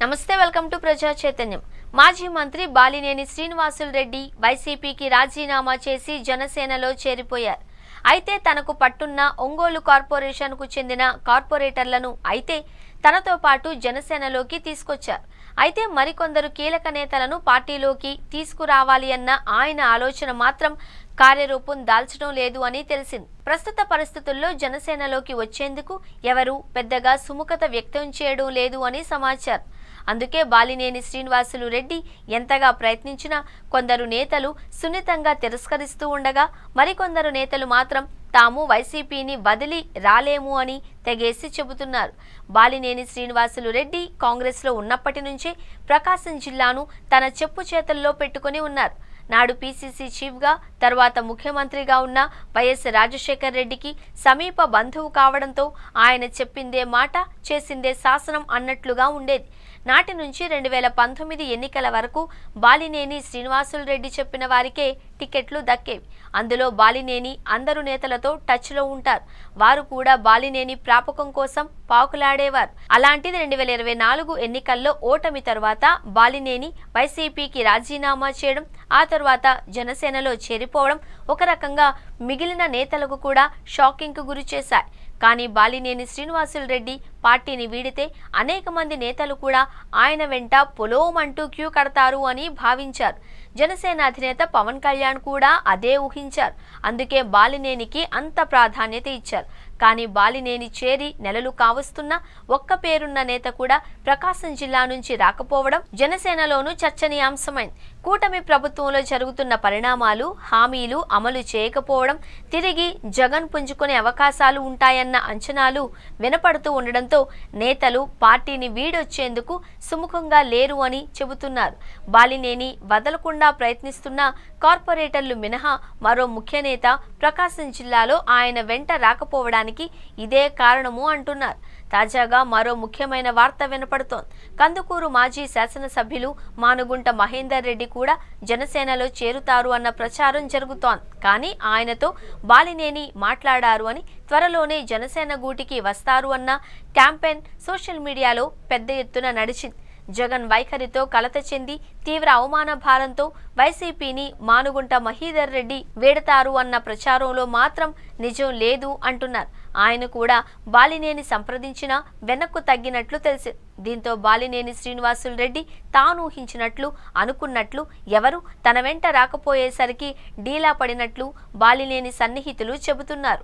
నమస్తే, welcome to ప్రజా చైతన్యం. మాజీ మంత్రి బాలినేని శ్రీనివాసులు రెడ్డి వైసీపీకి రాజీనామా చేసి జనసేనలో చేరిపోయారు. అయితే తనకు పట్టున్న ఒంగోలు కార్పొరేషన్కు చెందిన కార్పొరేటర్లను అయితే తనతో పాటు జనసేనలోకి తీసుకొచ్చారు. అయితే మరికొందరు కీలక నేతలను పార్టీలోకి తీసుకురావాలి అన్న ఆయన ఆలోచన మాత్రం కార్యరూపం దాల్చడం లేదు అని తెలిసింది. ప్రస్తుత పరిస్థితుల్లో జనసేనలోకి వచ్చేందుకు ఎవరు పెద్దగా సుముఖత వ్యక్తం చేయడం లేదు అని సమాచారం. అందుకే బాలినేని శ్రీనివాసులు రెడ్డి ఎంతగా ప్రయత్నించినా కొందరు నేతలు సున్నితంగా తిరస్కరిస్తూ ఉండగా, మరికొందరు నేతలు మాత్రం తాము వైసీపీని వదిలి రాలేము అని తెగేసి చెబుతున్నారు. బాలినేని శ్రీనివాసులు రెడ్డి కాంగ్రెస్లో ఉన్నప్పటి నుంచే ప్రకాశం జిల్లాను తన చెప్పు చేతల్లో పెట్టుకుని ఉన్నారు. నాడు పీసీసీ చీఫ్గా, తర్వాత ముఖ్యమంత్రిగా ఉన్న వైఎస్ రాజశేఖర్ రెడ్డికి సమీప బంధువు కావడంతో ఆయన చెప్పిందే మాట, చేసిందే శాసనం అన్నట్లుగా ఉండేది. నాటి నుంచి 2019 ఎన్నికల వరకు బాలినేని శ్రీనివాసులు రెడ్డి చెప్పిన వారికే టికెట్లు దక్కేవి. అందులో బాలినేని అందరు నేతలతో టచ్లో ఉంటారు. వారు కూడా బాలినేని ప్రాపకం కోసం పాకులాడేవారు. అలాంటిది 2024 ఎన్నికల్లో ఓటమి తర్వాత బాలినేని వైసీపీకి రాజీనామా చేయడం, ఆ తర్వాత జనసేనలో చేరిపోవడం ఒక రకంగా మిగిలిన నేతలకు కూడా షాకింగ్కు గురి చేశాయి. కానీ బాలినేని శ్రీనివాసులు రెడ్డి పార్టీని వీడితే అనేక మంది నేతలు కూడా ఆయన వెంట పొలోమంటూ క్యూ కడతారు అని భావించారు. జనసేన అధినేత పవన్ కళ్యాణ్ కూడా అదే ఊహించారు. అందుకే బాలినేనికి అంత ప్రాధాన్యత ఇచ్చారు. కానీ బాలినేని చేరి నెలలు కావస్తున్నా ఒక్క పేరున్న నేత కూడా ప్రకాశం జిల్లా నుంచి రాకపోవడం జనసేనలోనూ చర్చనీయాంశమైంది. కూటమి ప్రభుత్వంలో జరుగుతున్న పరిణామాలు, హామీలు అమలు చేయకపోవడం, తిరిగి జగన్ పుంజుకునే అవకాశాలు ఉంటాయన్న అంచనాలు వినపడుతూ ఉండడంతో నేతలు పార్టీని వీడొచ్చేందుకు సుముఖంగా లేరు అని చెబుతున్నారు. బాలినేని వదలకుండా ప్రయత్నిస్తున్న కార్పొరేటర్లు మినహా మరో ముఖ్య నేత ప్రకాశం జిల్లాలో ఆయన వెంట రాకపోవడానికి ఇదే కారణము అంటున్నారు. తాజాగా మరో ముఖ్యమైన వార్త వినపడుతోంది. కందుకూరు మాజీ శాసనసభ్యులు మానుగుంట మహేందర్ రెడ్డి కూడా జనసేనలో చేరుతారు అన్న ప్రచారం జరుగుతోంది. కానీ ఆయనతో బాలినేని మాట్లాడారు అని, త్వరలోనే జనసేన గూటికి వస్తారు అన్న క్యాంపెయిన్ సోషల్ మీడియాలో పెద్ద ఎత్తున నడిచింది. జగన్ వైఖరితో కలత చెంది తీవ్ర అవమాన భారంతో వైసీపీని మానుగుంట మహీధర్ రెడ్డి వేడతారు అన్న ప్రచారంలో మాత్రం నిజం లేదు అంటున్నారు. ఆయన కూడా బాలినేని సంప్రదించినా వెనక్కు తగ్గినట్లు తెలిసింది. దీంతో బాలినేని శ్రీనివాసులు రెడ్డి తాను ఊహించినట్లు అనుకున్నట్లు ఎవరు తన వెంట రాకపోయేసరికి డీలా పడినట్లు బాలినేని సన్నిహితులు చెబుతున్నారు.